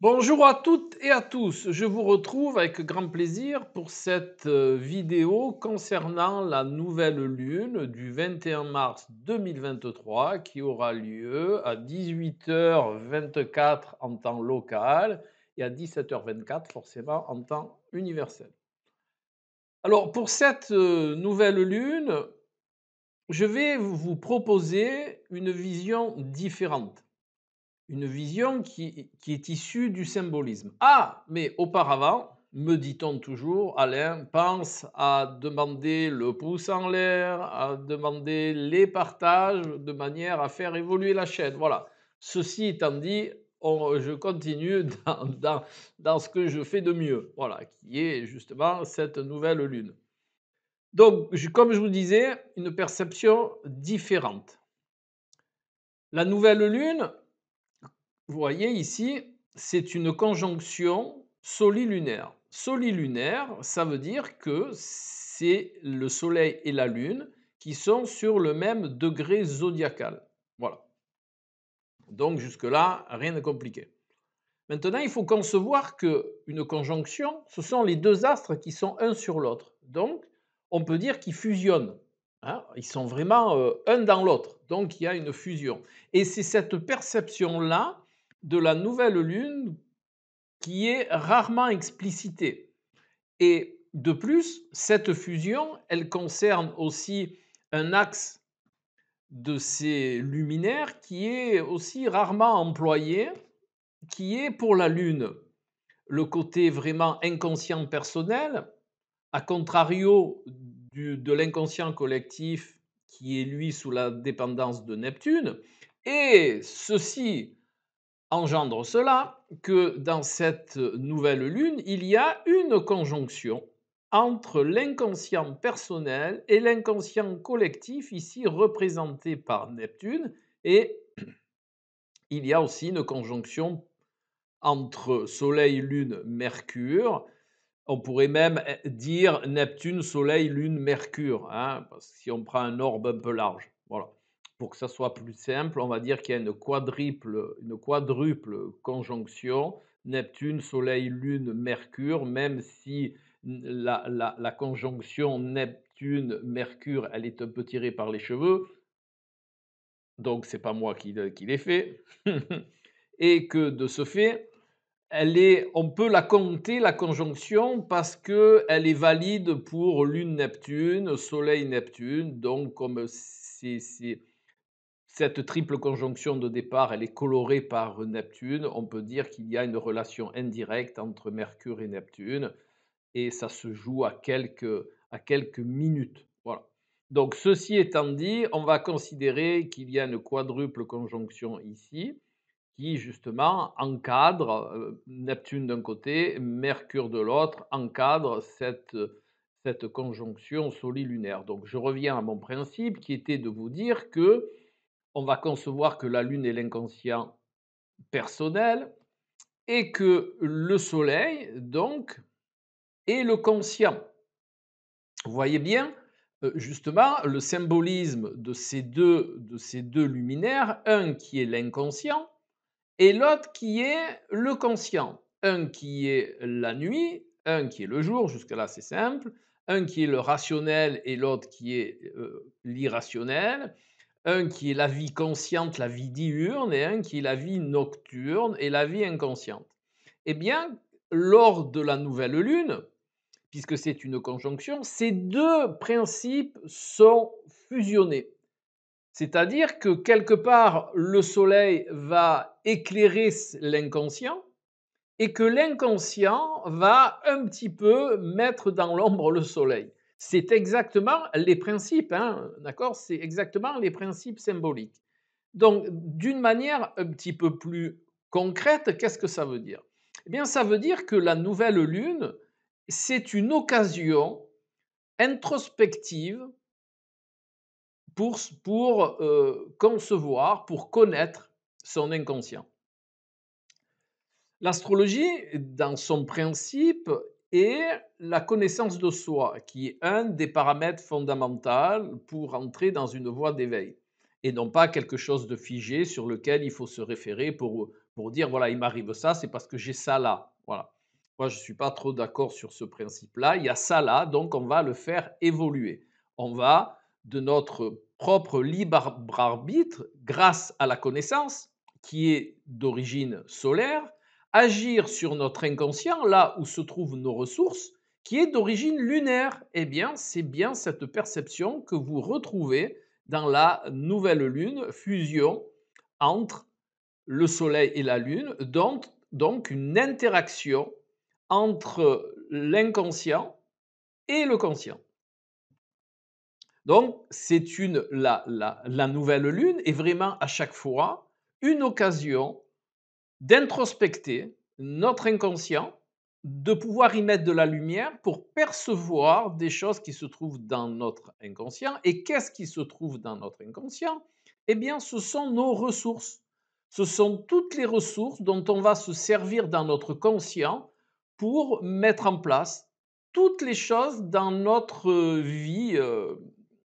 Bonjour à toutes et à tous, je vous retrouve avec grand plaisir pour cette vidéo concernant la nouvelle lune du 21 mars 2023 qui aura lieu à 18h24 en temps local et à 17h24 forcément en temps universel. Alors pour cette nouvelle lune, je vais vous proposer une vision différente. Une vision qui est issue du symbolisme. Ah, mais auparavant, me dit-on toujours, Alain, pense à demander le pouce en l'air, à demander les partages de manière à faire évoluer la chaîne. Voilà. Ceci étant dit, je continue dans ce que je fais de mieux, voilà, qui est justement cette nouvelle lune. Donc, comme je vous disais, une perception différente. La nouvelle lune, vous voyez ici, c'est une conjonction solilunaire. Solilunaire, ça veut dire que c'est le Soleil et la Lune qui sont sur le même degré zodiacal. Voilà. Donc jusque-là, rien de compliqué. Maintenant, il faut concevoir qu'une conjonction, ce sont les deux astres qui sont un sur l'autre. Donc, on peut dire qu'ils fusionnent, hein. Ils sont vraiment un dans l'autre. Donc, il y a une fusion. Et c'est cette perception-là de la nouvelle lune qui est rarement explicitée. Et de plus, cette fusion, elle concerne aussi un axe de ces luminaires qui est aussi rarement employé, qui est pour la Lune le côté vraiment inconscient personnel, à contrario de l'inconscient collectif qui est lui sous la dépendance de Neptune. Et ceci engendre cela que dans cette nouvelle lune, il y a une conjonction entre l'inconscient personnel et l'inconscient collectif, ici représenté par Neptune, et il y a aussi une conjonction entre Soleil, Lune, Mercure. On pourrait même dire Neptune, Soleil, Lune, Mercure, hein, parce que si on prend un orbe un peu large. Voilà. Pour que ça soit plus simple, on va dire qu'il y a une quadruple conjonction Neptune, Soleil, Lune, Mercure, même si la conjonction Neptune-Mercure, elle est un peu tirée par les cheveux, donc c'est pas moi qui l'ai fait, et que de ce fait, on peut la compter, la conjonction, parce qu'elle est valide pour Lune-Neptune, Soleil-Neptune. Donc, comme cette triple conjonction de départ, elle est colorée par Neptune, on peut dire qu'il y a une relation indirecte entre Mercure et Neptune, et ça se joue à quelques minutes. Voilà. Donc, ceci étant dit, on va considérer qu'il y a une quadruple conjonction ici qui justement encadre, Neptune d'un côté, Mercure de l'autre, encadre cette conjonction solilunaire. Donc je reviens à mon principe qui était de vous dire que on va concevoir que la Lune est l'inconscient personnel et que le Soleil, donc, est le conscient. Vous voyez bien, justement, le symbolisme de ces deux luminaires, un qui est l'inconscient et l'autre qui est le conscient. Un qui est la nuit, un qui est le jour, jusque-là c'est simple, un qui est le rationnel et l'autre qui est l'irrationnel, un qui est la vie consciente, la vie diurne, et un qui est la vie nocturne et la vie inconsciente. Eh bien, lors de la nouvelle lune, puisque c'est une conjonction, ces deux principes sont fusionnés. C'est-à-dire que quelque part, le soleil va éclairer l'inconscient et que l'inconscient va un petit peu mettre dans l'ombre le soleil. C'est exactement les principes, hein, d'accord? C'est exactement les principes symboliques. Donc, d'une manière un petit peu plus concrète, qu'est-ce que ça veut dire? Eh bien, ça veut dire que la nouvelle lune, c'est une occasion introspective pour concevoir, pour connaître son inconscient. L'astrologie, dans son principe, est la connaissance de soi, qui est un des paramètres fondamentaux pour entrer dans une voie d'éveil. et non pas quelque chose de figé sur lequel il faut se référer pour dire voilà, il m'arrive ça, c'est parce que j'ai ça là. Voilà. Moi, je ne suis pas trop d'accord sur ce principe-là. Il y a ça là, donc on va le faire évoluer. On va, de notre propre libre arbitre, grâce à la connaissance, qui est d'origine solaire, agir sur notre inconscient, là où se trouvent nos ressources, qui est d'origine lunaire. Eh bien, c'est bien cette perception que vous retrouvez dans la nouvelle lune, fusion entre le Soleil et la Lune, donc une interaction entre l'inconscient et le conscient. Donc, la nouvelle lune est vraiment à chaque fois une occasion d'introspecter notre inconscient, de pouvoir y mettre de la lumière pour percevoir des choses qui se trouvent dans notre inconscient. Et qu'est-ce qui se trouve dans notre inconscient? Eh bien, ce sont nos ressources. Ce sont toutes les ressources dont on va se servir dans notre conscient pour mettre en place toutes les choses dans notre vie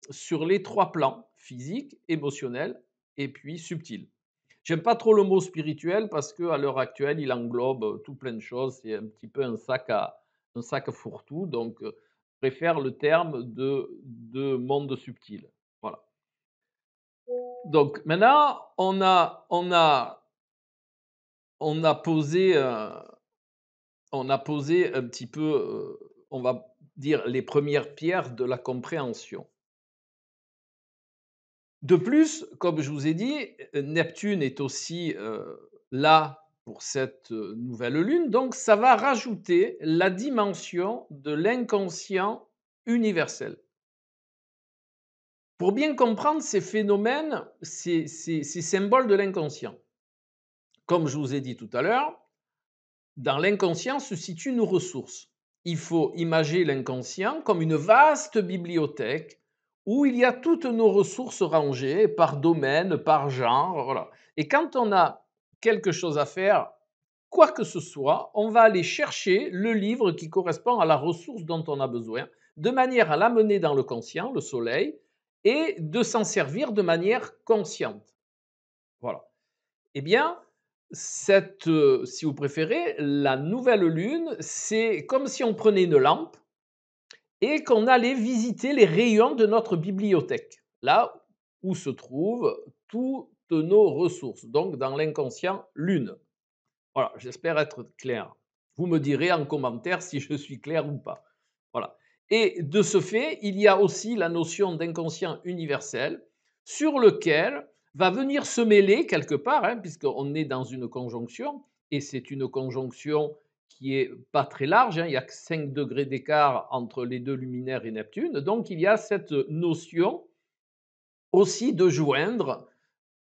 sur les trois plans, physique, émotionnel et puis subtil. J'aime pas trop le mot spirituel parce qu'à l'heure actuelle, il englobe tout plein de choses. C'est un petit peu un sac à fourre-tout. Donc, je préfère le terme de monde subtil. Voilà. Donc, maintenant, on a posé un petit peu, on va dire, les premières pierres de la compréhension. De plus, comme je vous ai dit, Neptune est aussi là pour cette nouvelle lune, donc ça va rajouter la dimension de l'inconscient universel. Pour bien comprendre ces phénomènes, ces symboles de l'inconscient, comme je vous ai dit tout à l'heure, dans l'inconscient se situent nos ressources. Il faut imaginer l'inconscient comme une vaste bibliothèque où il y a toutes nos ressources rangées par domaine, par genre. Voilà. Et quand on a quelque chose à faire, quoi que ce soit, on va aller chercher le livre qui correspond à la ressource dont on a besoin, de manière à l'amener dans le conscient, le soleil, et de s'en servir de manière consciente. Voilà. Eh bien, si vous préférez, la nouvelle lune, c'est comme si on prenait une lampe et qu'on allait visiter les rayons de notre bibliothèque, là où se trouvent toutes nos ressources, donc dans l'inconscient lune. Voilà, j'espère être clair. Vous me direz en commentaire si je suis clair ou pas. Voilà. Et de ce fait, il y a aussi la notion d'inconscient universel sur lequel va venir se mêler quelque part, hein, puisqu'on est dans une conjonction, et c'est une conjonction qui est pas très large, hein, il y a que 5 degrés d'écart entre les deux luminaires et Neptune, donc il y a cette notion aussi de joindre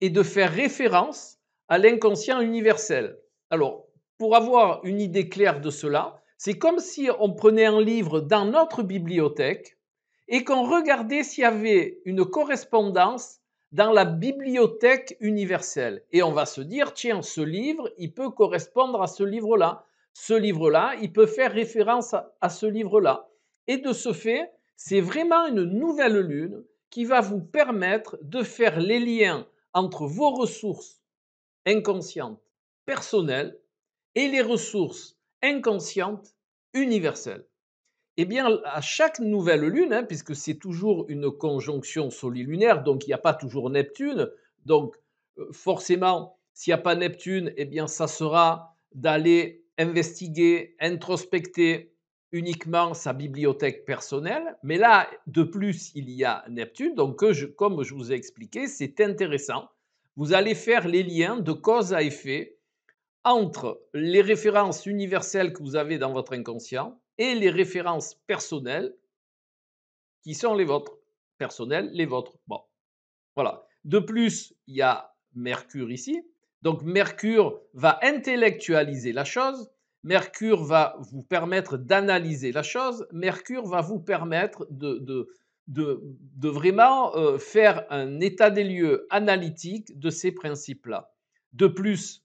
et de faire référence à l'inconscient universel. Alors, pour avoir une idée claire de cela, c'est comme si on prenait un livre dans notre bibliothèque et qu'on regardait s'il y avait une correspondance dans la bibliothèque universelle. Et on va se dire, tiens, ce livre, il peut correspondre à ce livre-là. Ce livre-là, il peut faire référence à ce livre-là. Et de ce fait, c'est vraiment une nouvelle lune qui va vous permettre de faire les liens entre vos ressources inconscientes personnelles et les ressources inconscientes universelles. Eh bien, à chaque nouvelle lune, hein, puisque c'est toujours une conjonction solilunaire, donc il n'y a pas toujours Neptune, donc forcément, s'il n'y a pas Neptune, eh bien, ça sera d'aller investiguer, introspecter uniquement sa bibliothèque personnelle. Mais là, de plus, il y a Neptune, donc comme je vous ai expliqué, c'est intéressant. Vous allez faire les liens de cause à effet entre les références universelles que vous avez dans votre inconscient et les références personnelles qui sont les vôtres. Personnelles, les vôtres. Bon, voilà. De plus, il y a Mercure ici. Donc Mercure va intellectualiser la chose. Mercure va vous permettre d'analyser la chose. Mercure va vous permettre de vraiment faire un état des lieux analytique de ces principes-là. De plus,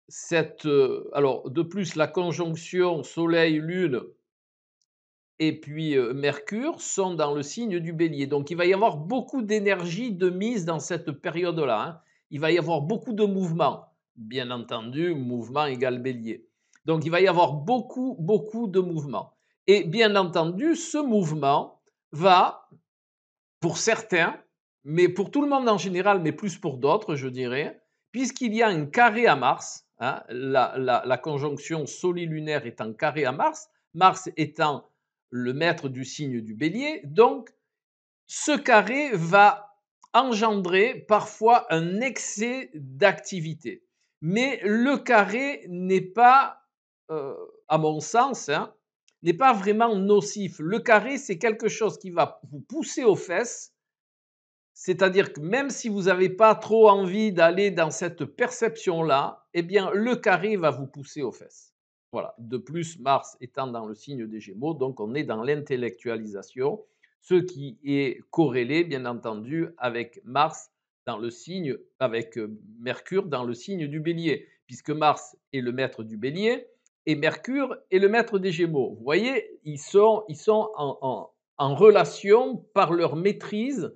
de plus, la conjonction Soleil-Lune et puis Mercure sont dans le signe du Bélier. Donc il va y avoir beaucoup d'énergie de mise dans cette période-là, hein. Il va y avoir beaucoup de mouvements. Bien entendu, mouvement égale Bélier. Donc il va y avoir beaucoup, beaucoup de mouvements. Et bien entendu, ce mouvement va, pour certains, mais pour tout le monde en général, mais plus pour d'autres, je dirais, puisqu'il y a un carré à Mars, hein, la conjonction solilunaire est en carré à Mars, Mars étant le maître du signe du Bélier, donc ce carré va engendrer parfois un excès d'activité. Mais le carré n'est pas, à mon sens, hein, n'est pas vraiment nocif. Le carré, c'est quelque chose qui va vous pousser aux fesses, c'est-à-dire que même si vous n'avez pas trop envie d'aller dans cette perception-là, eh bien, le carré va vous pousser aux fesses. Voilà. De plus, Mars étant dans le signe des Gémeaux, donc on est dans l'intellectualisation, ce qui est corrélé, bien entendu, avec Mars dans le signe, avec Mercure dans le signe du Bélier, puisque Mars est le maître du Bélier et Mercure est le maître des Gémeaux. Vous voyez, ils sont en relation par leur maîtrise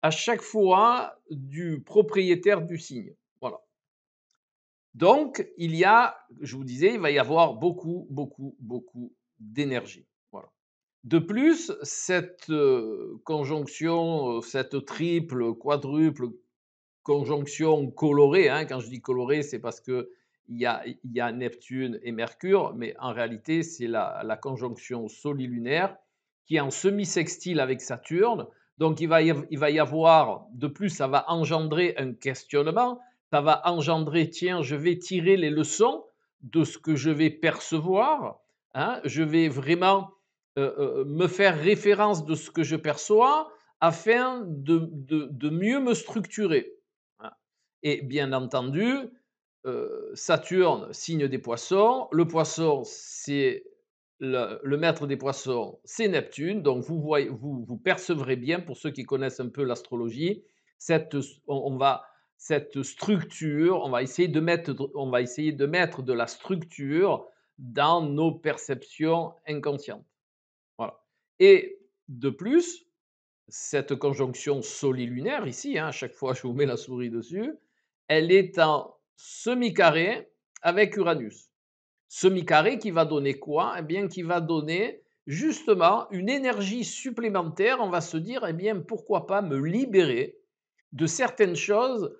à chaque fois du propriétaire du signe. Voilà. Donc, je vous disais, il va y avoir beaucoup, beaucoup, beaucoup d'énergie. Voilà. De plus, cette conjonction, cette triple, quadruple conjonction colorée, hein, quand je dis colorée, c'est parce que il y a Neptune et Mercure, mais en réalité, c'est la conjonction solilunaire qui est en semi-sextile avec Saturne. Donc, il va y avoir, de plus, ça va engendrer un questionnement, ça va engendrer, tiens, je vais tirer les leçons de ce que je vais percevoir, hein, je vais vraiment me faire référence de ce que je perçois afin de mieux me structurer. Hein. Et bien entendu, Saturne, signe des poissons. Le poisson, c'est le maître des poissons, c'est Neptune. Donc vous percevrez bien, pour ceux qui connaissent un peu l'astrologie, cette structure, on va essayer de mettre de la structure dans nos perceptions inconscientes. Voilà. Et de plus, cette conjonction solilunaire ici, hein, à chaque fois je vous mets la souris dessus, elle est en semi-carré avec Uranus. Semi-carré qui va donner quoi? Eh bien, qui va donner justement une énergie supplémentaire. On va se dire, eh bien, pourquoi pas me libérer de certaines choses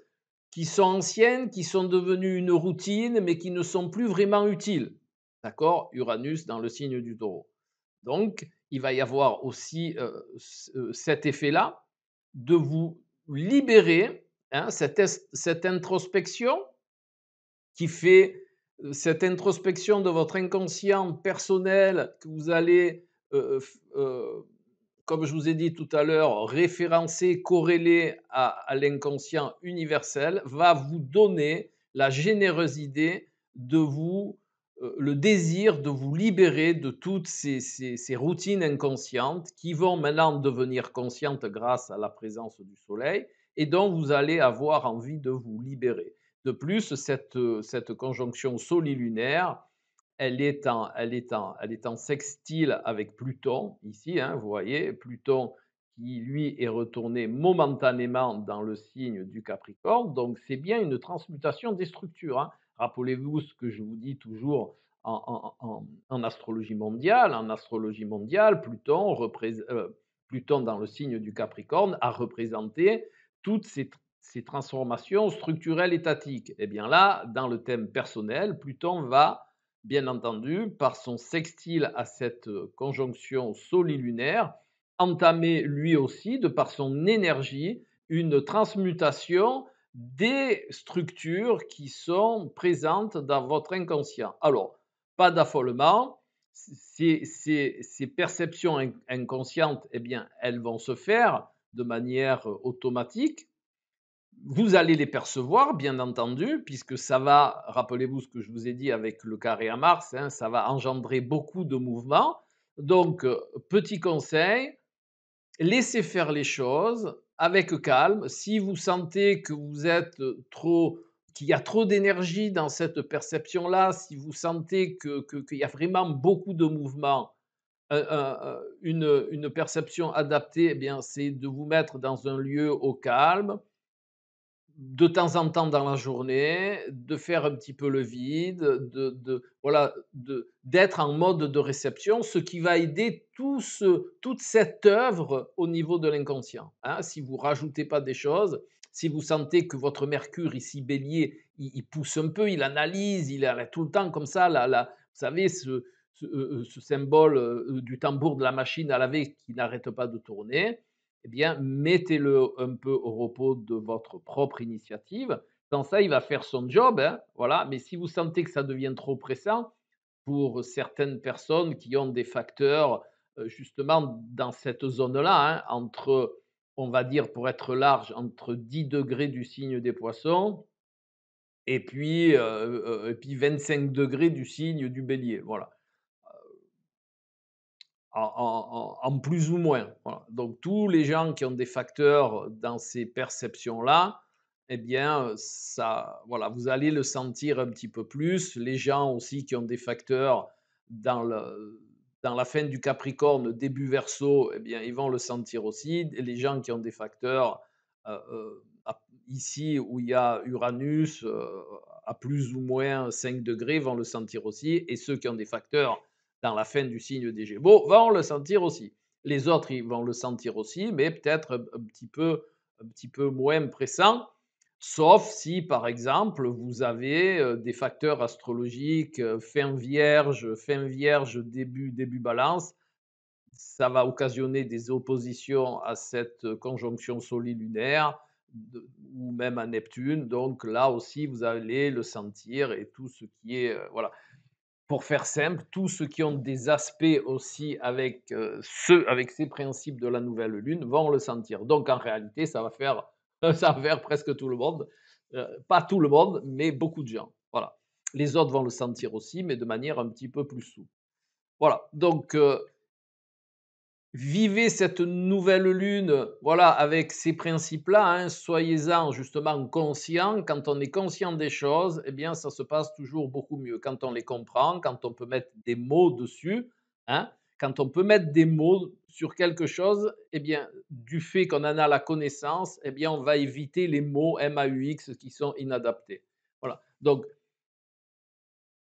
qui sont anciennes, qui sont devenues une routine, mais qui ne sont plus vraiment utiles. D'accord? Uranus dans le signe du taureau. Donc, il va y avoir aussi cet effet-là de vous libérer, hein, cette introspection qui fait cette introspection de votre inconscient personnel que vous allez, comme je vous ai dit tout à l'heure, référencer, corréler à l'inconscient universel, va vous donner la généreuse idée de vous, le désir de vous libérer de toutes ces routines inconscientes qui vont maintenant devenir conscientes grâce à la présence du soleil et dont vous allez avoir envie de vous libérer. De plus, cette conjonction solilunaire, elle est en sextile avec Pluton, ici, hein, vous voyez, Pluton qui, lui, est retourné momentanément dans le signe du Capricorne. Donc, c'est bien une transmutation des structures. Hein. Rappelez-vous ce que je vous dis toujours en astrologie mondiale. En astrologie mondiale, Pluton dans le signe du Capricorne a représenté toutes ces transformations structurelles étatiques. Et bien là, dans le thème personnel, Pluton va, bien entendu, par son sextile à cette conjonction solilunaire, entamer lui aussi, de par son énergie, une transmutation des structures qui sont présentes dans votre inconscient. Alors, pas d'affolement, ces perceptions inconscientes, eh bien, elles vont se faire de manière automatique. Vous allez les percevoir, bien entendu, puisque ça va, rappelez-vous ce que je vous ai dit avec le carré à Mars, hein, ça va engendrer beaucoup de mouvements. Donc, petit conseil, laissez faire les choses avec calme. Si vous sentez que vous êtes qu'il y a trop d'énergie dans cette perception-là, si vous sentez qu'il y a vraiment beaucoup de mouvements, une perception adaptée, eh bien, c'est de vous mettre dans un lieu au calme, de temps en temps dans la journée, de faire un petit peu le vide, voilà, d'être en mode de réception, ce qui va aider toute cette œuvre au niveau de l'inconscient, hein. Si vous rajoutez pas des choses, si vous sentez que votre Mercure ici Bélier, il pousse un peu, il analyse, il est tout le temps comme ça, vous savez ce symbole, du tambour de la machine à laver qui n'arrête pas de tourner, eh bien, mettez-le un peu au repos de votre propre initiative. Sans ça, il va faire son job, hein, voilà. Mais si vous sentez que ça devient trop pressant, pour certaines personnes qui ont des facteurs, justement dans cette zone-là, hein, entre, on va dire, pour être large, entre 10 degrés du signe des Poissons et puis 25 degrés du signe du Bélier, voilà. En plus ou moins, voilà. Donc tous les gens qui ont des facteurs dans ces perceptions-là, eh bien, ça voilà, vous allez le sentir un petit peu plus. Les gens aussi qui ont des facteurs dans la fin du Capricorne, début Verseau, eh bien, ils vont le sentir aussi. Et les gens qui ont des facteurs, ici où il y a Uranus, à plus ou moins 5 degrés vont le sentir aussi, et ceux qui ont des facteurs dans la fin du signe des Gémeaux vont le sentir aussi. Les autres, ils vont le sentir aussi, mais peut-être un petit peu moins pressant, sauf si, par exemple, vous avez des facteurs astrologiques fin vierge, début balance. Ça va occasionner des oppositions à cette conjonction solilunaire ou même à Neptune. Donc là aussi, vous allez le sentir et tout ce qui est, voilà, pour faire simple, tous ceux qui ont des aspects aussi avec ces principes de la nouvelle lune vont le sentir. Donc en réalité, ça va faire ça va faire presque tout le monde, pas tout le monde, mais beaucoup de gens. Voilà. Les autres vont le sentir aussi, mais de manière un petit peu plus souple. Voilà, donc vivez cette nouvelle lune, voilà, avec ces principes-là, hein, soyez-en justement conscients. Quand on est conscient des choses, eh bien, ça se passe toujours beaucoup mieux. Quand on les comprend, quand on peut mettre des mots dessus, hein, quand on peut mettre des mots sur quelque chose, eh bien, du fait qu'on en a la connaissance, eh bien, on va éviter les mots MAUX qui sont inadaptés. Voilà. Donc,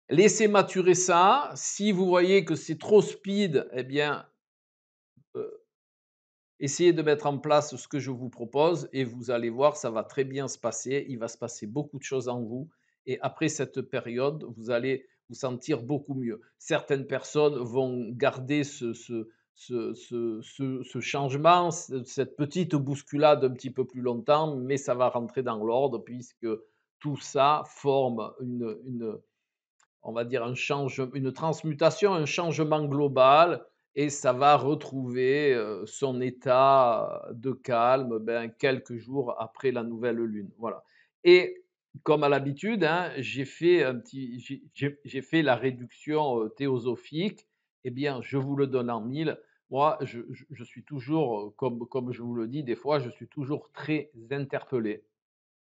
laissez maturer ça. Si vous voyez que c'est trop speed, eh bien, euh, essayez de mettre en place ce que je vous propose et vous allez voir, ça va très bien se passer. Il va se passer beaucoup de choses en vous. Et après cette période, vous allez vous sentir beaucoup mieux. Certaines personnes vont garder ce changement, cette petite bousculade un petit peu plus longtemps, mais ça va rentrer dans l'ordre puisque tout ça forme on va dire une transmutation, un changement global, et ça va retrouver son état de calme quelques jours après la nouvelle lune. Voilà. Et comme à l'habitude, hein, j'ai fait la réduction théosophique. Eh bien, je vous le donne en mille. Moi, je suis toujours, comme je vous le dis, des fois, je suis toujours très interpellé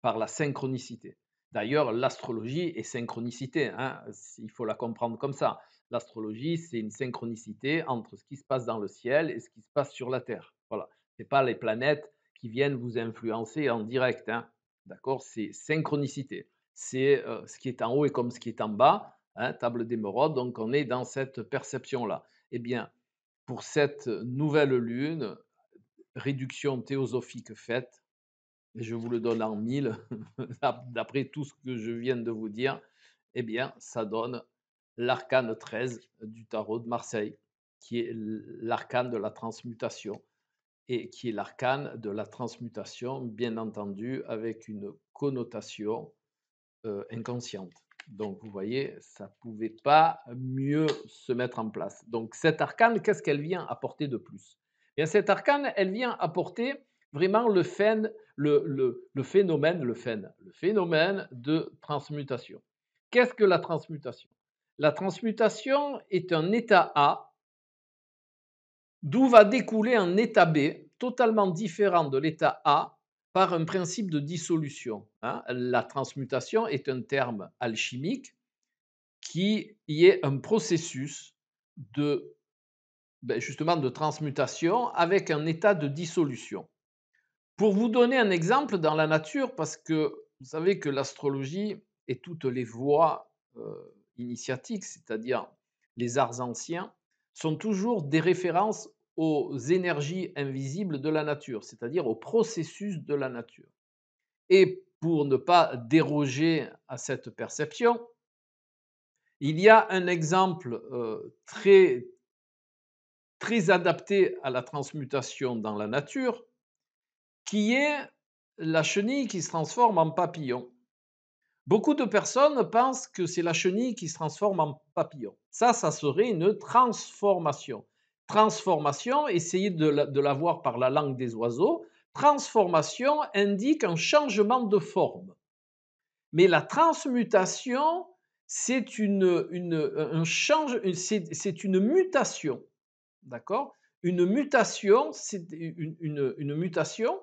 par la synchronicité. D'ailleurs, l'astrologie est synchronicité, hein, il faut la comprendre comme ça. L'astrologie, c'est une synchronicité entre ce qui se passe dans le ciel et ce qui se passe sur la Terre. Voilà. Ce n'est pas les planètes qui viennent vous influencer en direct. Hein. D'accord. C'est synchronicité. C'est ce qui est en haut et comme ce qui est en bas, hein, table d'émeraude. Donc, on est dans cette perception-là. Eh bien, pour cette nouvelle lune, réduction théosophique faite, et je vous le donne en mille, d'après tout ce que je viens de vous dire, eh bien, ça donne l'arcane 13 du tarot de Marseille, qui est l'arcane de la transmutation, et qui est l'arcane de la transmutation, bien entendu, avec une connotation inconsciente. Donc, vous voyez, ça ne pouvait pas mieux se mettre en place. Donc, cette arcane, qu'est-ce qu'elle vient apporter de plus? Et cette arcane, elle vient apporter vraiment le phénomène de transmutation. Qu'est-ce que la transmutation? La transmutation est un état A d'où va découler un état B totalement différent de l'état A par un principe de dissolution. Hein. La transmutation est un terme alchimique qui y est un processus de justement de transmutation avec un état de dissolution. Pour vous donner un exemple dans la nature, parce que vous savez que l'astrologie et toutes les voies initiatiques, c'est-à-dire les arts anciens, sont toujours des références aux énergies invisibles de la nature, c'est-à-dire aux processus de la nature. Et pour ne pas déroger à cette perception, il y a un exemple très, très adapté à la transmutation dans la nature, qui est la chenille qui se transforme en papillon. Beaucoup de personnes pensent que c'est la chenille qui se transforme en papillon. Ça serait une transformation. Transformation, essayez de la voir par la langue des oiseaux. Transformation indique un changement de forme. Mais la transmutation, c'est c'est une mutation. D'accord. Une mutation, c'est une mutation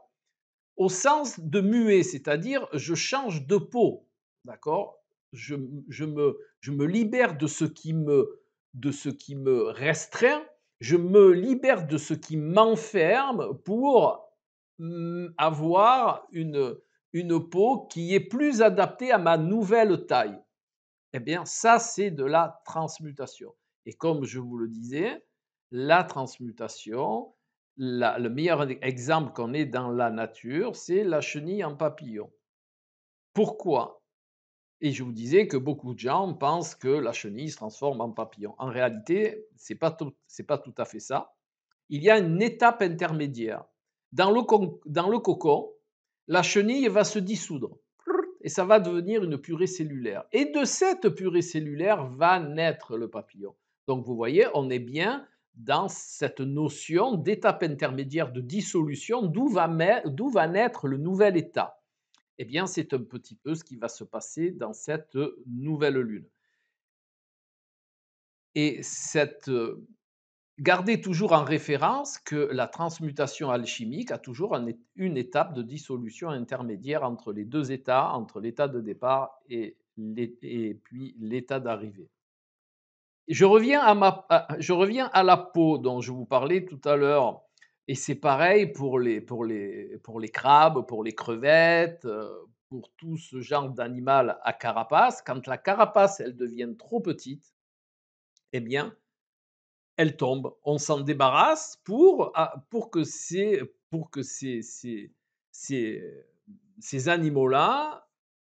au sens de muer, c'est-à-dire je change de peau, d'accord. Je me libère de ce qui me restreint, je me libère de ce qui m'enferme pour avoir une peau qui est plus adaptée à ma nouvelle taille. Eh bien, ça, c'est de la transmutation. Et comme je vous le disais, la transmutation, le meilleur exemple qu'on ait dans la nature, c'est la chenille en papillon. Pourquoi? Et je vous disais que beaucoup de gens pensent que la chenille se transforme en papillon. En réalité, c'est pas tout à fait ça. Il y a une étape intermédiaire. Dans le cocon, la chenille va se dissoudre et ça va devenir une purée cellulaire. Et de cette purée cellulaire va naître le papillon. Donc vous voyez, on est bien dans cette notion d'étape intermédiaire de dissolution, d'où va naître le nouvel état. Eh bien, c'est un petit peu ce qui va se passer dans cette nouvelle lune. Et gardez toujours en référence que la transmutation alchimique a toujours une étape de dissolution intermédiaire entre les deux états, entre l'état de départ et puis l'état d'arrivée. Je reviens à la peau dont je vous parlais tout à l'heure. Et c'est pareil pour les crabes, pour les crevettes, pour tout ce genre d'animal à carapace. Quand la carapace elle devient trop petite, eh bien, elle tombe. On s'en débarrasse pour que ces, ces animaux-là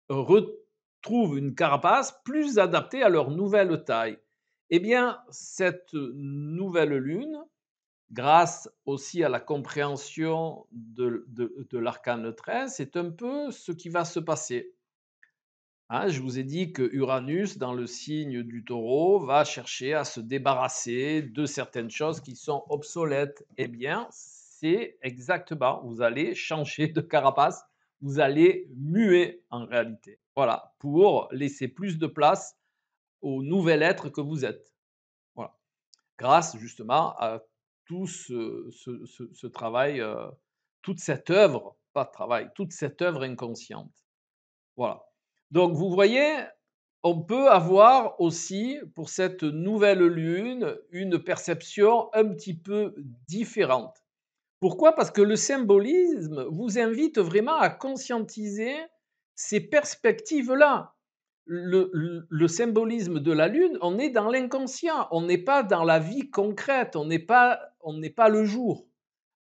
retrouvent une carapace plus adaptée à leur nouvelle taille. Eh bien, cette nouvelle lune, grâce aussi à la compréhension de l'arcane 13, c'est un peu ce qui va se passer. Hein, je vous ai dit que Uranus, dans le signe du taureau, va chercher à se débarrasser de certaines choses qui sont obsolètes. Eh bien, c'est exactement, vous allez changer de carapace, vous allez muer en réalité. Voilà, pour laisser plus de place au nouvel être que vous êtes. Voilà, grâce justement à tout ce travail, toute cette œuvre, pas de travail, toute cette œuvre inconsciente. Voilà. Donc vous voyez, on peut avoir aussi, pour cette nouvelle lune, une perception un petit peu différente. Pourquoi? Parce que le symbolisme vous invite vraiment à conscientiser ces perspectives-là. Le symbolisme de la lune, on est dans l'inconscient, on n'est pas dans la vie concrète, on n'est pas le jour.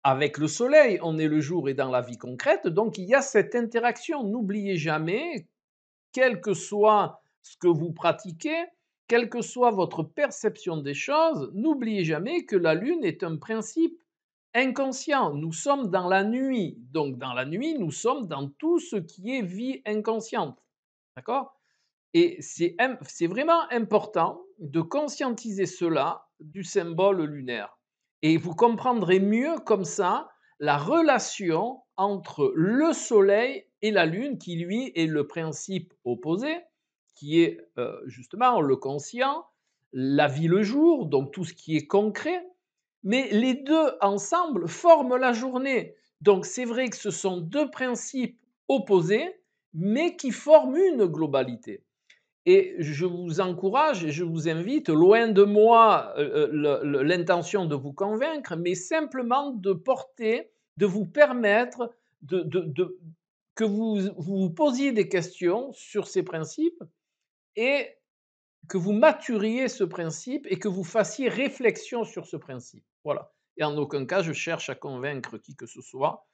Avec le soleil, on est le jour et dans la vie concrète, donc il y a cette interaction. N'oubliez jamais, quel que soit ce que vous pratiquez, quelle que soit votre perception des choses, n'oubliez jamais que la Lune est un principe inconscient. Nous sommes dans la nuit. Donc dans la nuit, nous sommes dans tout ce qui est vie inconsciente. D'accord? Et c'est vraiment important de conscientiser cela du symbole lunaire. Et vous comprendrez mieux comme ça la relation entre le Soleil et la Lune, qui lui est le principe opposé, qui est justement le conscient, la vie le jour, donc tout ce qui est concret. Mais les deux ensemble forment la journée. Donc c'est vrai que ce sont deux principes opposés, mais qui forment une globalité. et je vous encourage et je vous invite, loin de moi, l'intention de vous convaincre, mais simplement de vous permettre de que vous posiez des questions sur ces principes et que vous maturiez ce principe et que vous fassiez réflexion sur ce principe. Voilà. Et en aucun cas, je cherche à convaincre qui que ce soit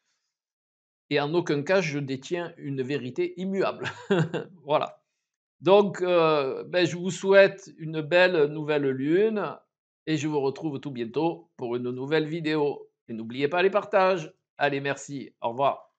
et en aucun cas, je détiens une vérité immuable. Voilà. Donc, beh, je vous souhaite une belle nouvelle lune et je vous retrouve tout bientôt pour une nouvelle vidéo. Et n'oubliez pas les partages. Allez, merci. Au revoir.